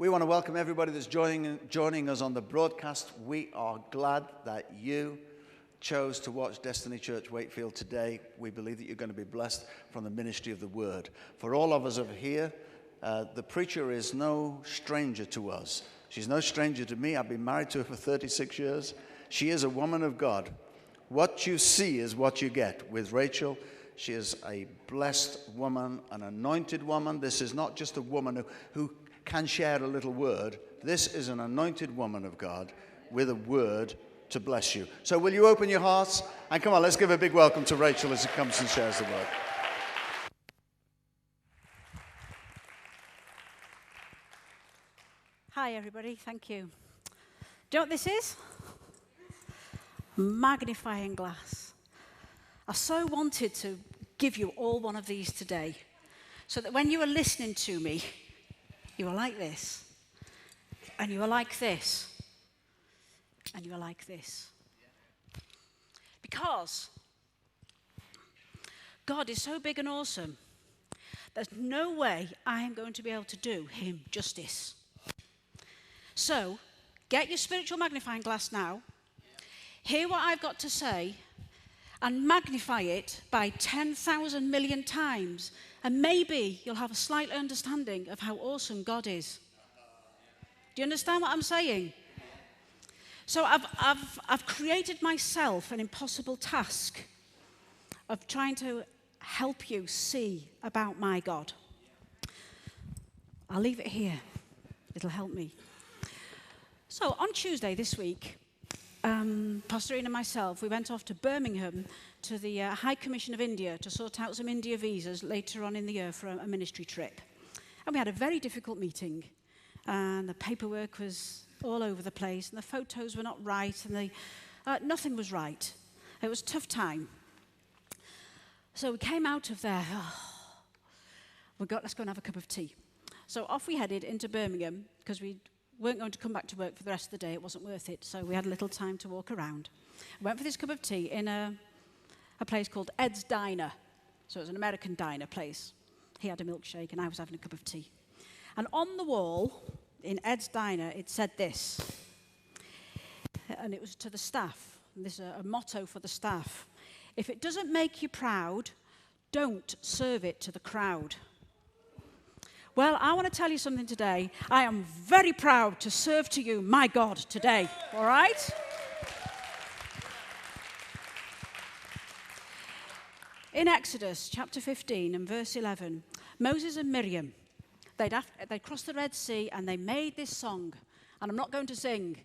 We want to welcome everybody that's joining us on the broadcast. We are glad that you chose to watch Destiny Church Wakefield today. We believe that you're going to be blessed from the ministry of the Word. For all of us over here, the preacher is no stranger to us. She's no stranger to me. I've been married to her for 36 years. She is a woman of God. What you see is what you get. With Rachel, she is a blessed woman, an anointed woman. This is not just a woman who can share a little word. This is an anointed woman of God with a word to bless you. So will you open your hearts? And come on, let's give a big welcome to Rachel as she comes and shares the word. Hi, everybody. Thank you. Do you know what this is? Magnifying glass. I so wanted to give you all one of these today so that when you were listening to me, you were like this, and you were like this, and you were like this. Because God is so big and awesome, there's no way I am going to be able to do him justice. So, get your spiritual magnifying glass now, hear what I've got to say, and magnify it by 10,000 million times, and maybe you'll have a slight understanding of how awesome God is. Do you understand what I'm saying? So I've created myself an impossible task of trying to help you see about my God. I'll leave it here. It'll help me. So on Tuesday this week, Pastor Ian and myself, we went off to Birmingham to the High Commission of India to sort out some India visas later on in the year for a ministry trip. And we had a very difficult meeting. And the paperwork was all over the place, and the photos were not right, and nothing was right. It was a tough time. So we came out of there. Let's go and have a cup of tea. So off we headed into Birmingham, because we weren't going to come back to work for the rest of the day. It wasn't worth it. So we had a little time to walk around. I went for this cup of tea in a place called Ed's Diner. So it was an American diner place. He had a milkshake and I was having a cup of tea. And on the wall in Ed's Diner, it said this. And it was to the staff. This is a motto for the staff. If it doesn't make you proud, don't serve it to the crowd. Well, I want to tell you something today. I am very proud to serve to you, my God, today. All right? In Exodus chapter 15 and verse 11, Moses and Miriam, they'd crossed the Red Sea and they made this song. And I'm not going to sing.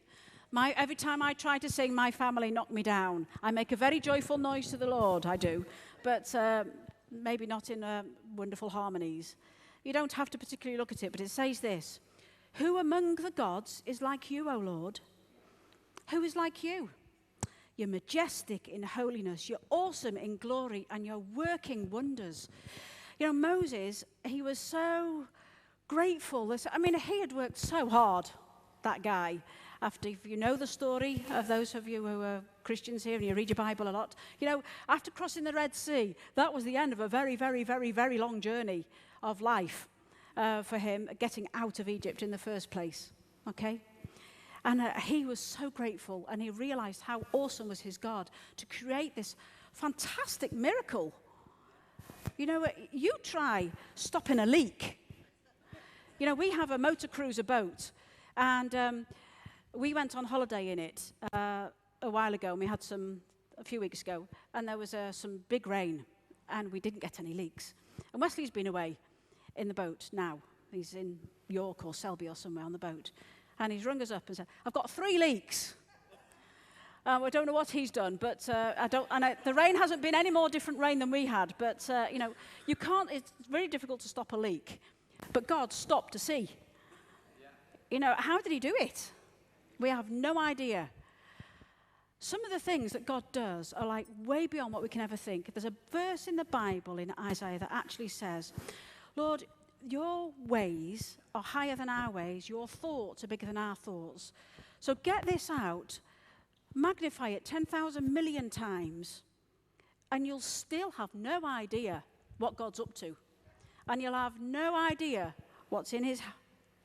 Every time I try to sing, my family knock me down. I make a very joyful noise to the Lord, I do. But maybe not in wonderful harmonies. You don't have to particularly look at it, but it says this. Who among the gods is like you, O Lord? Who is like you? You're majestic in holiness. You're awesome in glory, and you're working wonders. You know, Moses, he was so grateful. He had worked so hard, that guy. If you know the story of those of you who are Christians here and you read your Bible a lot, after crossing the Red Sea, that was the end of a very, very, very, very long journey of life for him, getting out of Egypt in the first place, okay? And he was so grateful, and he realized how awesome was his God to create this fantastic miracle. You try stopping a leak. We have a motor cruiser boat, and we went on holiday in it a while ago, and we had a few weeks ago, and there was some big rain, and we didn't get any leaks. And Wesley's been away in the boat now. He's in York or Selby or somewhere on the boat. And he's rung us up and said, I've got 3 leaks. I don't know what he's done, but the rain hasn't been any more different rain than we had. But, you can't, it's very difficult to stop a leak. But God stopped to see. How did he do it? We have no idea. Some of the things that God does are like way beyond what we can ever think. There's a verse in the Bible in Isaiah that actually says, Lord, your ways are higher than our ways. Your thoughts are bigger than our thoughts. So get this out, magnify it 10,000 million times, and you'll still have no idea what God's up to. And you'll have no idea what's in his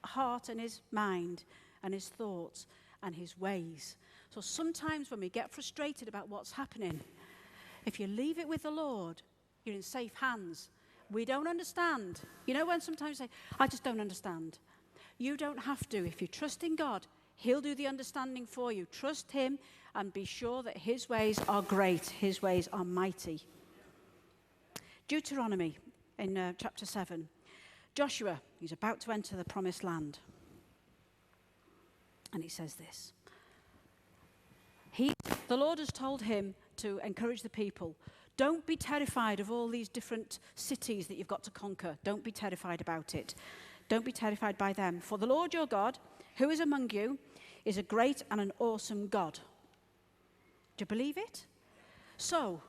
heart and his mind and his thoughts and his ways. So sometimes when we get frustrated about what's happening, if you leave it with the Lord, you're in safe hands. We don't understand. You know when sometimes you say, I just don't understand. You don't have to. If you trust in God, he'll do the understanding for you. Trust him and be sure that his ways are great. His ways are mighty. Deuteronomy in chapter 7. Joshua, he's about to enter the promised land. And he says this. The Lord has told him to encourage the people. Don't be terrified of all these different cities that you've got to conquer. Don't be terrified about it. Don't be terrified by them. For the Lord your God, who is among you, is a great and an awesome God. Do you believe it? So,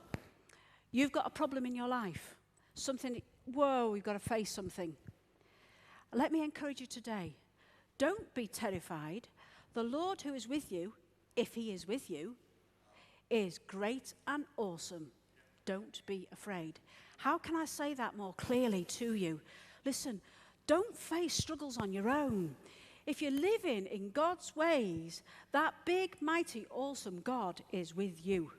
you've got a problem in your life. Something, whoa, you've got to face something. Let me encourage you today. Don't be terrified. The Lord who is with you, if he is with you, is great and awesome. Don't be afraid. How can I say that more clearly to you? Listen, don't face struggles on your own. If you're living in God's ways, that big, mighty, awesome God is with you.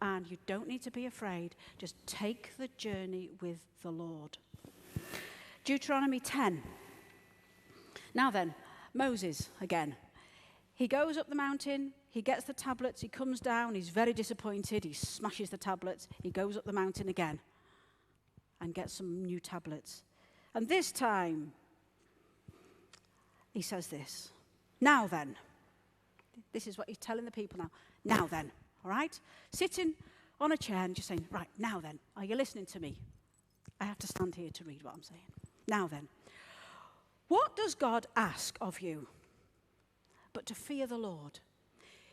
And you don't need to be afraid. Just take the journey with the Lord. Deuteronomy 10. Now then, Moses again. He goes up the mountain, he gets the tablets, he comes down, he's very disappointed, he smashes the tablets, he goes up the mountain again and gets some new tablets. And this time, he says this. Now then. This is what he's telling the people now. Now then, all right? Sitting on a chair and just saying, right, now then, are you listening to me? I have to stand here to read what I'm saying. Now then. What does God ask of you? But to fear the Lord.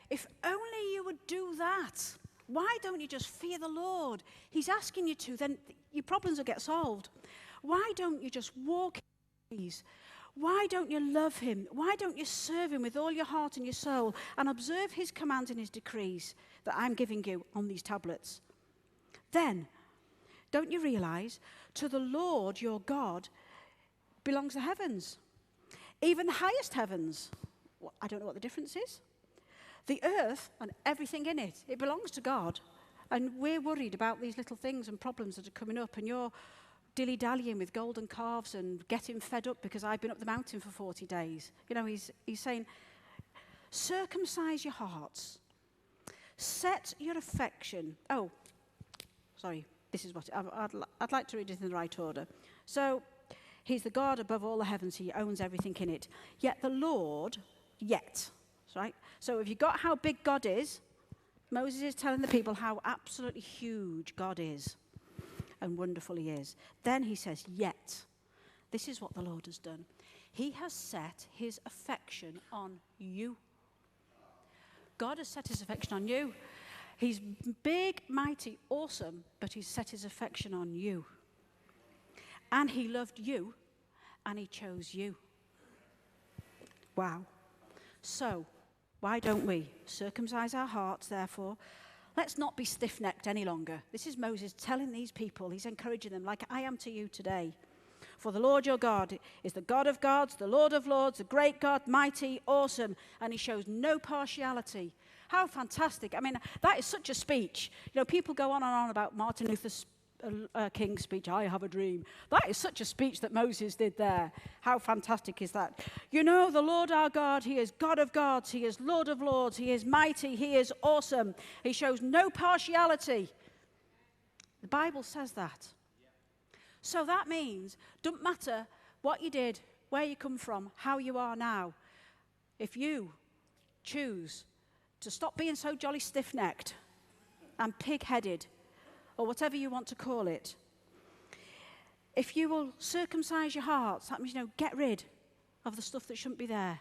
If only you would do that. Why don't you just fear the Lord? He's asking you to, then your problems will get solved. Why don't you just walk in his ways? Why don't you love him? Why don't you serve him with all your heart and your soul and observe his commands and his decrees that I'm giving you on these tablets? Then, don't you realize, to the Lord your God belongs the heavens, even the highest heavens. Well, I don't know what the difference is. The earth and everything in it, it belongs to God. And we're worried about these little things and problems that are coming up, and you're dilly-dallying with golden calves and getting fed up because I've been up the mountain for 40 days. You know, he's saying, circumcise your hearts. Set your affection. Oh, sorry, this is what, I'd like to read it in the right order. So, he's the God above all the heavens. He owns everything in it. Yet the Lord, right? So if you got how big God is, Moses is telling the people how absolutely huge God is and wonderful he is. Then he says, yet, this is what the Lord has done. He has set his affection on you. God has set his affection on you. He's big, mighty, awesome, but he's set his affection on you. And he loved you, and he chose you. Wow. So, why don't we circumcise our hearts, therefore? Let's not be stiff-necked any longer. This is Moses telling these people, he's encouraging them like I am to you today. For the Lord your God is the God of gods, the Lord of lords, the great God, mighty, awesome, and he shows no partiality. How fantastic. I mean, that is such a speech. You know, people go on and on about Martin Luther King's speech, I have a dream. That is such a speech that Moses did there. How fantastic is that? You know, the Lord our God, he is God of gods, he is Lord of lords, he is mighty, he is awesome. He shows no partiality. The Bible says that. So that means, don't matter what you did, where you come from, how you are now. If you choose to stop being so jolly stiff-necked and pig-headed, or whatever you want to call it, if you will circumcise your hearts, that means, you know, get rid of the stuff that shouldn't be there.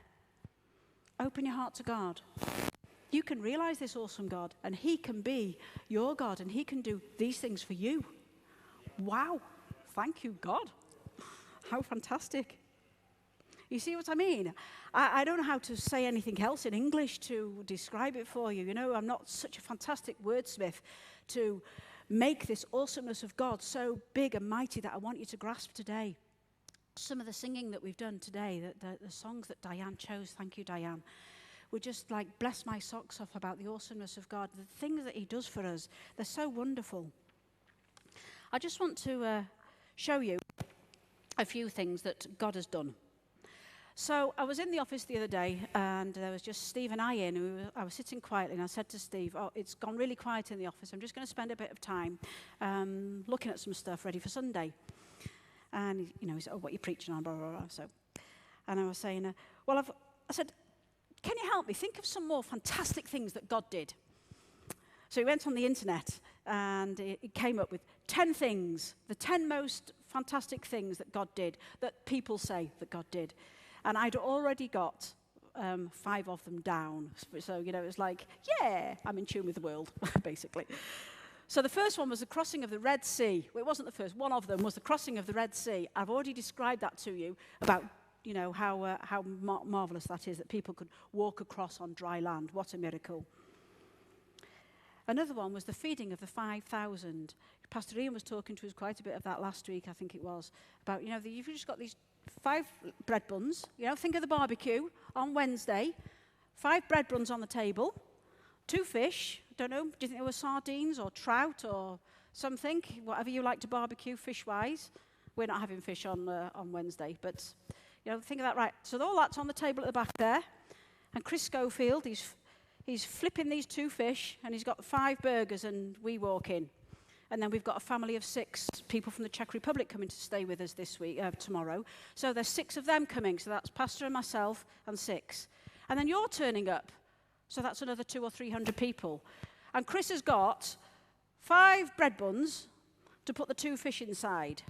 Open your heart to God. You can realize this awesome God, and he can be your God, and he can do these things for you. Wow. Thank you, God. How fantastic. You see what I mean? I don't know how to say anything else in English to describe it for you. You know, I'm not such a fantastic wordsmith to make this awesomeness of God so big and mighty that I want you to grasp today. some of the singing that we've done today, the songs that Diane chose, thank you, Diane, would just like bless my socks off about the awesomeness of God. The things that he does for us, they're so wonderful. I just want to show you a few things that God has done. So I was in the office the other day, and there was just Steve and I in. I was sitting quietly, and I said to Steve, oh, it's gone really quiet in the office. I'm just going to spend a bit of time looking at some stuff ready for Sunday. And, you know, he said, oh, what are you preaching on, blah, blah, blah. So, and I was saying, I said, can you help me? Think of some more fantastic things that God did. So he went on the internet, and it came up with 10 things, the 10 most fantastic things that God did, that people say that God did. And I'd already got 5 of them down. So, you know, it was like, yeah, I'm in tune with the world, basically. So the first one was the crossing of the Red Sea. Well, it wasn't the first. One of them was the crossing of the Red Sea. I've already described that to you about, you know, how marvelous that is, that people could walk across on dry land. What a miracle. Another one was the feeding of the 5,000. Pastor Ian was talking to us quite a bit of that last week, I think it was, about, you know, you've just got these 5 bread buns. You know, think of the barbecue on Wednesday. 5 bread buns on the table. 2 fish. Don't know, do you think they were sardines or trout or something? Whatever you like to barbecue fish-wise. We're not having fish on Wednesday, but, you know, think of that right. So all that's on the table at the back there. And Chris Schofield, he's flipping these 2 fish, and he's got 5 burgers, and we walk in. And then we've got a family of 6 people from the Czech Republic coming to stay with us this week, tomorrow. So there's 6 of them coming. So that's Pastor and myself and 6. And then you're turning up. So that's another 200 or 300 people. And Chris has got 5 bread buns to put the 2 fish inside.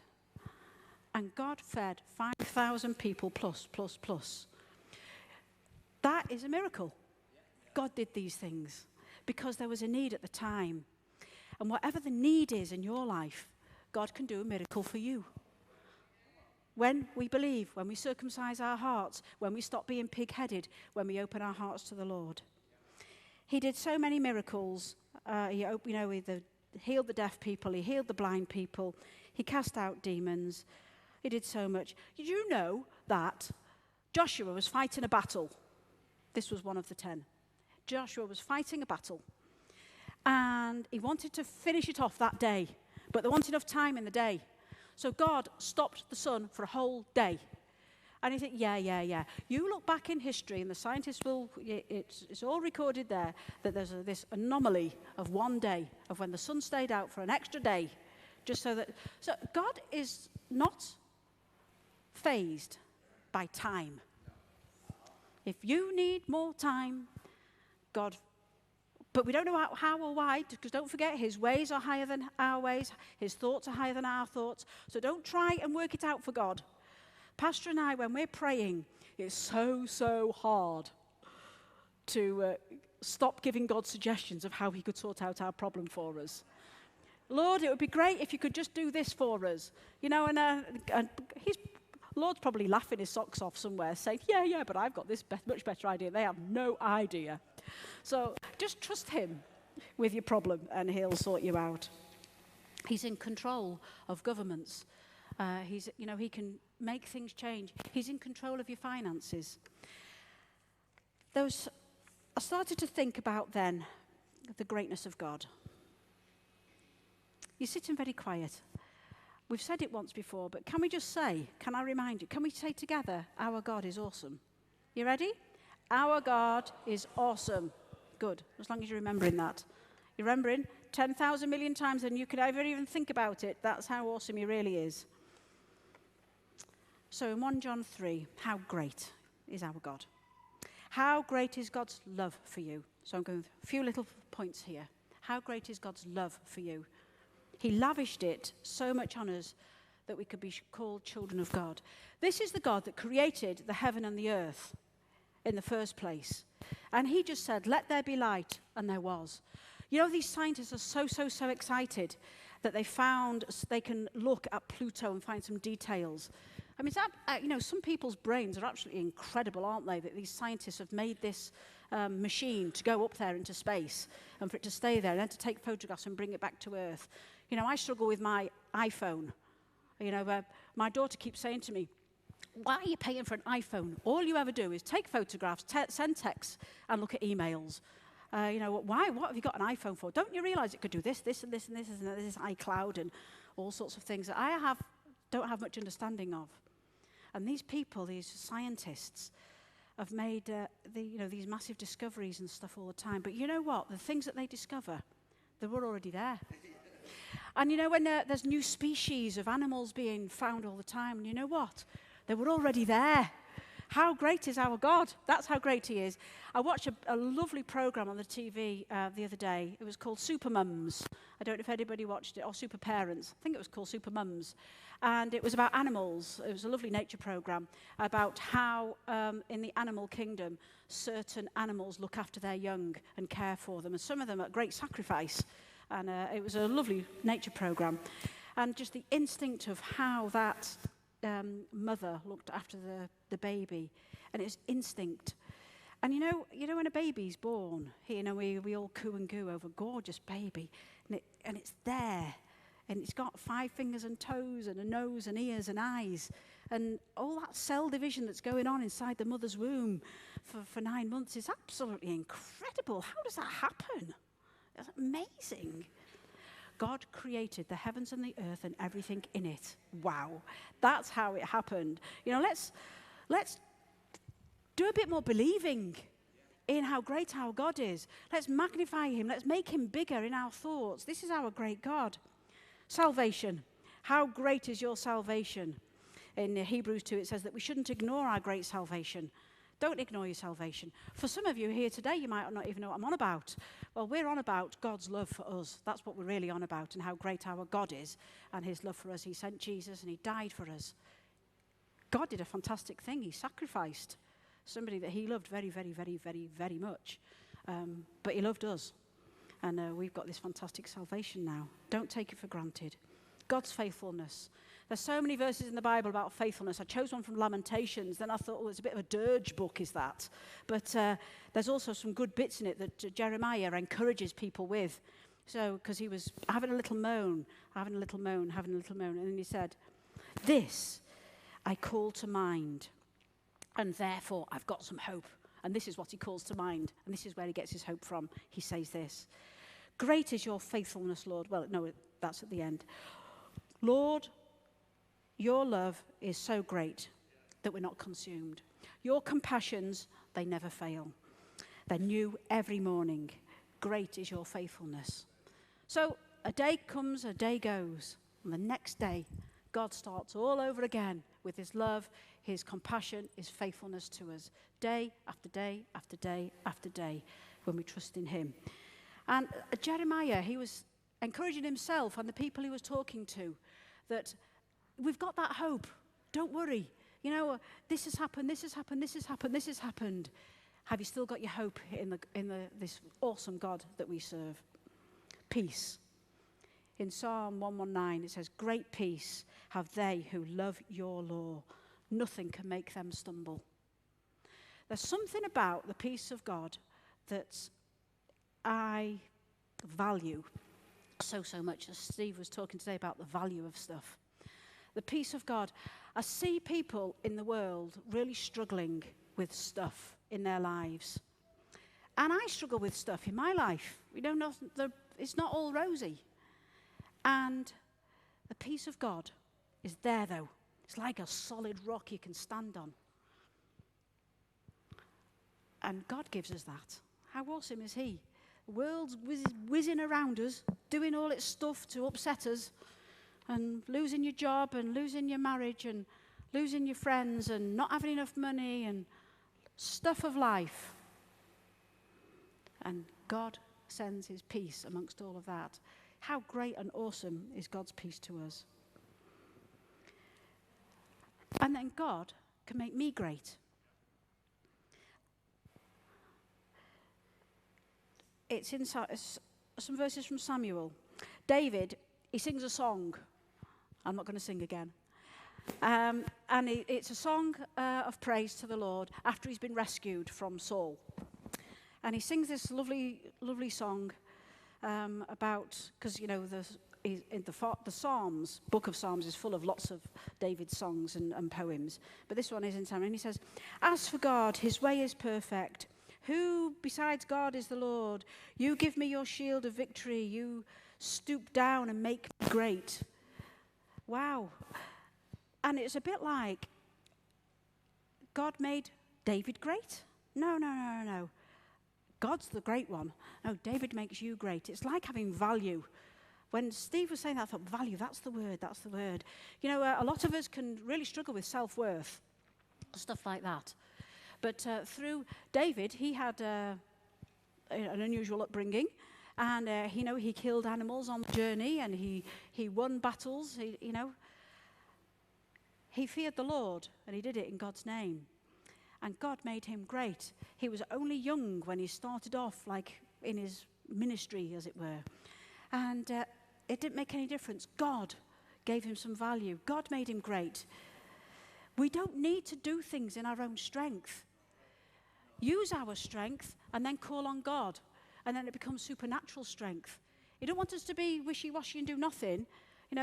And God fed 5,000 people plus. That is a miracle. God did these things because there was a need at the time. And whatever the need is in your life, God can do a miracle for you. When we believe, when we circumcise our hearts, when we stop being pig-headed, when we open our hearts to the Lord. He did so many miracles. He healed the deaf people. He healed the blind people. He cast out demons. He did so much. Did you know that Joshua was fighting a battle? This was one of the 10. Joshua was fighting a battle. And he wanted to finish it off that day. But there wasn't enough time in the day. So God stopped the sun for a whole day. And you think, yeah. You look back in history, and the scientists will, it's all recorded there, that there's this anomaly of one day, of when the sun stayed out for an extra day, just so God is not fazed by time. If you need more time, God, but we don't know how or why, because don't forget, his ways are higher than our ways, his thoughts are higher than our thoughts, so don't try and work it out for God. Pastor and I, when we're praying, it's so hard to stop giving God suggestions of how he could sort out our problem for us. Lord, it would be great if you could just do this for us. You know, and Lord's probably laughing his socks off somewhere, saying, yeah, but I've got this much better idea. They have no idea. So just trust him with your problem, and he'll sort you out. He's in control of governments. He can make things change. He's in control of your finances. I started to think about then the greatness of God. You're sitting very quiet. We've said it once before, but can I remind you, can we say together, our God is awesome? You ready? Our God is awesome. Good, as long as you're remembering that. You're remembering 10,000 million times than you could ever even think about it. That's how awesome he really is. So in 1 John 3, how great is our God? How great is God's love for you? So I'm going with a few little points here. How great is God's love for you? He lavished it so much on us that we could be called children of God. This is the God that created the heaven and the earth in the first place. And he just said, let there be light, and there was. You know, these scientists are so excited that they can look at Pluto and find some details. I mean, some people's brains are absolutely incredible, aren't they? That these scientists have made this machine to go up there into space and for it to stay there and then to take photographs and bring it back to Earth. You know, I struggle with my iPhone. You know, my daughter keeps saying to me, Why are you paying for an iPhone? All you ever do is take photographs, send texts, and look at emails. Why? What have you got an iPhone for? Don't you realize it could do this, this, and this, and this, and this iCloud, and all sorts of things that don't have much understanding of. And these people, these scientists, have made these massive discoveries and stuff all the time. But you know what? The things that they discover, they were already there. And you know when there's new species of animals being found all the time, and you know what? They were already there. How great is our God? That's how great he is. I watched a lovely program on the TV the other day. It was called Super Mums. I don't know if anybody watched it, or Super Parents. I think it was called Super Mums. And it was about animals. It was a lovely nature program about how in the animal kingdom certain animals look after their young and care for them. And some of them at great sacrifice. And it was a lovely nature program. And just the instinct of how that mother looked after the baby, and it's instinct. And you know when a baby's born, we all coo and goo over gorgeous baby, and it's there, and it's got 5 fingers and toes and a nose and ears and eyes, and all that cell division that's going on inside the mother's womb for 9 months is absolutely incredible. How does that happen? It's amazing. God created the heavens and the earth and everything in it. Wow. That's how it happened. Let's do a bit more believing in how great our God is. Let's magnify him. Let's make him bigger in our thoughts. This is our great God. Salvation. How great is your salvation? In Hebrews 2, it says that we shouldn't ignore our great salvation. Don't ignore your salvation. For some of you here today, you might not even know what I'm on about. Well, we're on about God's love for us. That's what we're really on about, and how great our God is and his love for us. He sent Jesus and he died for us. God did a fantastic thing. He sacrificed somebody that he loved very, very, very, very, very much. But he loved us. And we've got this fantastic salvation now. Don't take it for granted. God's faithfulness. There's so many verses in the Bible about faithfulness. I chose one from Lamentations. Then I thought, it's a bit of a dirge book, is that? But there's also some good bits in it that Jeremiah encourages people with. So, because he was having a little moan. And then he said, "This I call to mind, and therefore I've got some hope." And this is what he calls to mind. And this is where he gets his hope from. He says this: "Great is your faithfulness, Lord." Well, no, that's at the end. "Lord, your love is so great that we're not consumed. Your compassions, they never fail. They're new every morning. Great is your faithfulness." So a day comes, a day goes. And the next day, God starts all over again with his love, his compassion, his faithfulness to us. Day after day after day after day when we trust in him. And Jeremiah, he was encouraging himself and the people he was talking to that we've got that hope. Don't worry. This has happened, this has happened, this has happened, this has happened. Have you still got your hope in this awesome God that we serve? Peace. In Psalm 119, it says, "Great peace have they who love your law. Nothing can make them stumble." There's something about the peace of God that I value so much. As Steve was talking today about the value of stuff. The peace of God. I see people in the world really struggling with stuff in their lives. And I struggle with stuff in my life. It's not all rosy. And the peace of God is there, though. It's like a solid rock you can stand on. And God gives us that. How awesome is he? The world's whizzing around us, doing all its stuff to upset us, and losing your job and losing your marriage and losing your friends and not having enough money and stuff of life. And God sends his peace amongst all of that. How great and awesome is God's peace to us. And then God can make me great. It's in some verses from Samuel. David, he sings a song. I'm not going to sing again. And it's a song of praise to the Lord after he's been rescued from Saul. And he sings this lovely, lovely song about, because, in the Psalms, book of Psalms is full of lots of David's songs and poems. But this one is in Psalm, and he says, "As for God, his way is perfect. Who besides God is the Lord? You give me your shield of victory. You stoop down and make me great." Wow. And it's a bit like God made David great. No. God's the great one. No, David makes you great. It's like having value. When Steve was saying that, I thought, value, that's the word. You know, a lot of us can really struggle with self-worth, stuff like that. But through David, he had an unusual upbringing. And, he killed animals on the journey, and he won battles, He feared the Lord, and he did it in God's name. And God made him great. He was only young when he started off, like in his ministry, as it were. And it didn't make any difference. God gave him some value. God made him great. We don't need to do things in our own strength. Use our strength and then call on God. And then it becomes supernatural strength. He don't want us to be wishy-washy and do nothing.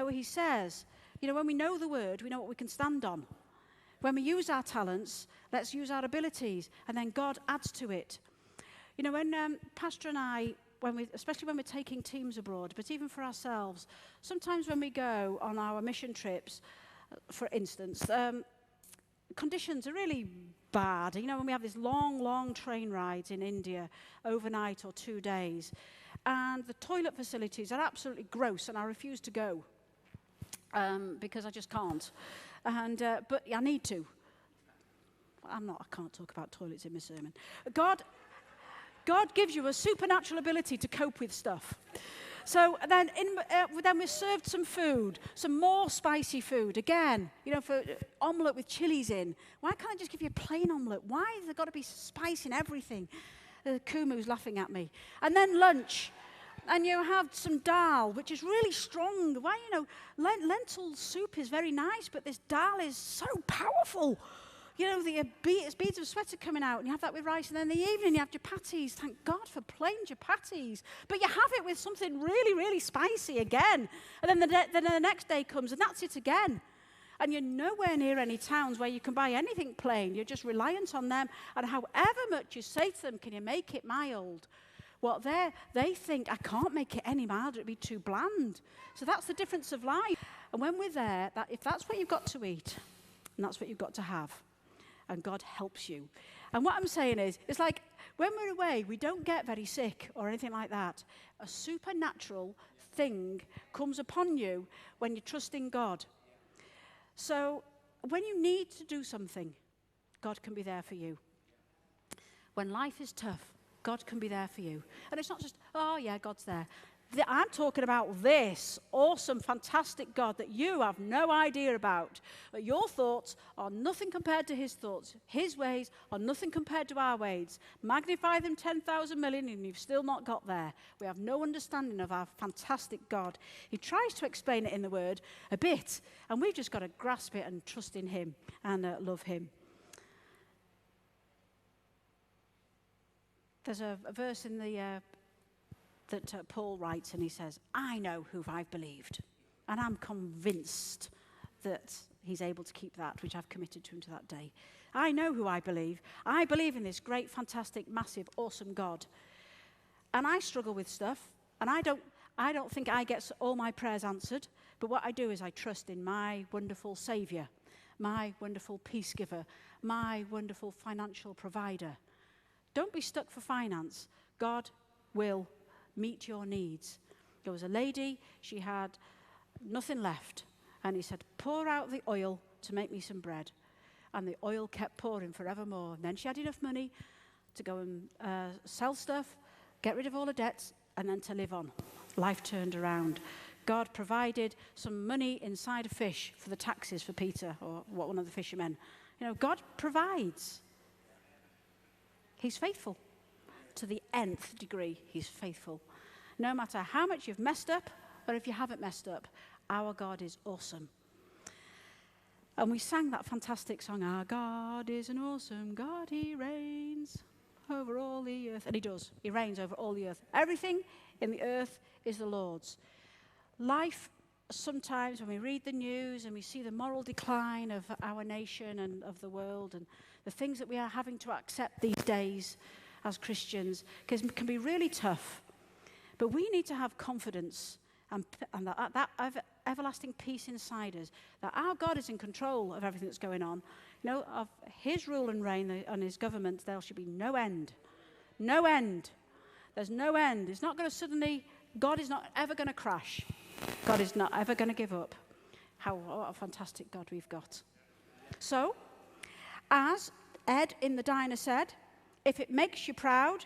He says, when we know the word, we know what we can stand on. When we use our talents, let's use our abilities, and then God adds to it. When Pastor and I, especially when we're taking teams abroad, but even for ourselves, sometimes when we go on our mission trips, for instance, conditions are really bad. When we have these long train rides in India, overnight or 2 days, and the toilet facilities are absolutely gross, and I refuse to go because I just can't. But I need to. I can't talk about toilets in my sermon. God gives you a supernatural ability to cope with stuff. So then we're served some food, some more spicy food. Again, for omelette with chilies in. Why can't I just give you a plain omelette? Why has there got to be spice in everything? Kumu's laughing at me. And then lunch. And you have some dal, which is really strong. Why, lentil soup is very nice, but this dal is so powerful. The beads of sweat are coming out, and you have that with rice, and then in the evening you have chapatis. Thank God for plain chapatis. But you have it with something really, really spicy again. And then the next day comes, and that's it again. And you're nowhere near any towns where you can buy anything plain. You're just reliant on them. And however much you say to them, can you make it mild? Well, they think, I can't make it any milder, it'd be too bland. So that's the difference of life. And when we're there, if that's what you've got to eat, and that's what you've got to have, and God helps you. And what I'm saying is, it's like when we're away, we don't get very sick or anything like that. A supernatural thing comes upon you when you trust in God. So when you need to do something, God can be there for you. When life is tough, God can be there for you. And it's not just, oh yeah, God's there. I'm talking about this awesome, fantastic God that you have no idea about. But your thoughts are nothing compared to his thoughts. His ways are nothing compared to our ways. Magnify them 10,000 million and you've still not got there. We have no understanding of our fantastic God. He tries to explain it in the word a bit, and we've just got to grasp it and trust in him and love him. There's a verse in the that Paul writes, and he says, I know who I've believed, and I'm convinced that he's able to keep that, which I've committed to him to that day. I know who I believe. I believe in this great, fantastic, massive, awesome God. And I struggle with stuff, and I don't think I get all my prayers answered, but what I do is I trust in my wonderful Saviour, my wonderful peace giver, my wonderful financial provider. Don't be stuck for finance. God will meet your needs. There was a lady, she had nothing left, and he said, pour out the oil to make me some bread. And the oil kept pouring forevermore. And then she had enough money to go and sell stuff, get rid of all the debts, and then to live on. Life turned around. God provided some money inside a fish for the taxes for Peter, or one of the fishermen. God provides. He's faithful. To the nth degree, he's faithful. No matter how much you've messed up, or if you haven't messed up, our God is awesome. And we sang that fantastic song, our God is an awesome God, he reigns over all the earth. And he does. He reigns over all the earth. Everything in the earth is the Lord's. life, sometimes when we read the news and we see the moral decline of our nation and of the world and the things that we are having to accept these days as Christians, can be really tough. But we need to have confidence and that everlasting peace inside us, that our God is in control of everything that's going on. You know, of his rule and reign and his government, there should be no end. No end. There's no end. It's not going to suddenly, God is not ever going to crash. God is not ever going to give up. What a fantastic God we've got. So, as Ed in the diner said, if it makes you proud,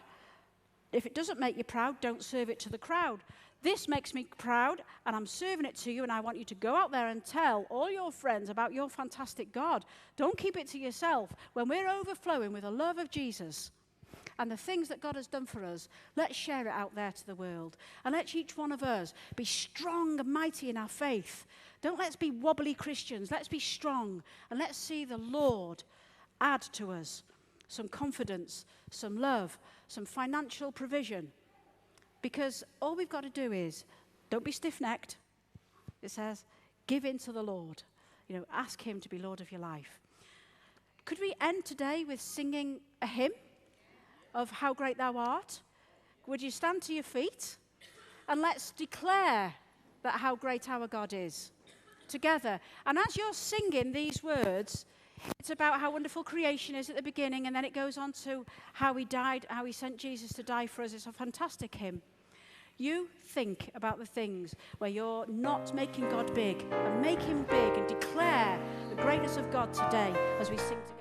if it doesn't make you proud, don't serve it to the crowd. This makes me proud, and I'm serving it to you, and I want you to go out there and tell all your friends about your fantastic God. Don't keep it to yourself. When we're overflowing with the love of Jesus and the things that God has done for us, let's share it out there to the world. And let each one of us be strong and mighty in our faith. Let's be wobbly Christians. Let's be strong, and let's see the Lord add to us some confidence, some love, some financial provision. Because all we've got to do is, don't be stiff-necked. It says, give in to the Lord. You know, ask him to be Lord of your life. Could we end today with singing a hymn of How Great Thou Art? Would you stand to your feet? And let's declare that how great our God is together. And as you're singing these words, it's about how wonderful creation is at the beginning, and then it goes on to how he died, how he sent Jesus to die for us. It's a fantastic hymn. You think about the things where you're not making God big, and make him big, and declare the greatness of God today as we sing together.